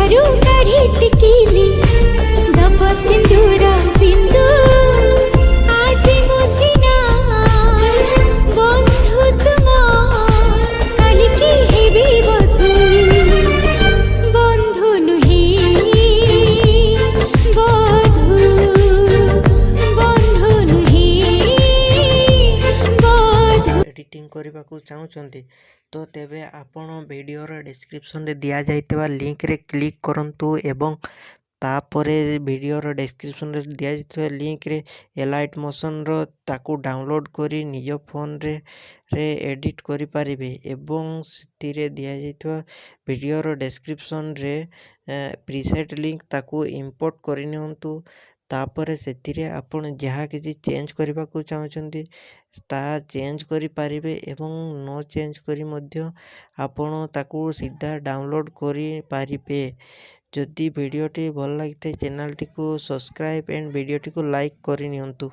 मुंडरू काढ़ी टिकिली दब सिंदूर बिंदु आज मुसिना बंधु तुम काली की हेबी बधू बंधु नुहे बधू बंधु नुहे बधू एडिटिंग करने को चाहते तो तेबे आपण वीडियोर डिस्क्रिप्शन रे दिया जाइतबा लिंक रे क्लिक करंतु एवं तापरे वीडियोर डिस्क्रिप्शन रे दिया जाइतबा लिंक रे एलाइट मोशन रो ताकू डाउनलोड करी निज फोन रे एडिट करि पारिबे एवं सितिरे दिया जाइतबा वीडियोर डिस्क्रिप्शन रे प्रीसेट लिंक ताकू इंपोर्ट करि नियंतु तापरे सेतिरे आपण जहाँ किसी चेंज करबा को चाहछंती ता चेंज करि पारिबे एवं नो चेंज करी मध्य आपण ताकू सीधा डाउनलोड करि पारिबे। जदि वीडियोटी भल लगिथे चैनल टी को सब्सक्राइब एंड वीडियोटी को लाइक करि नियंतु।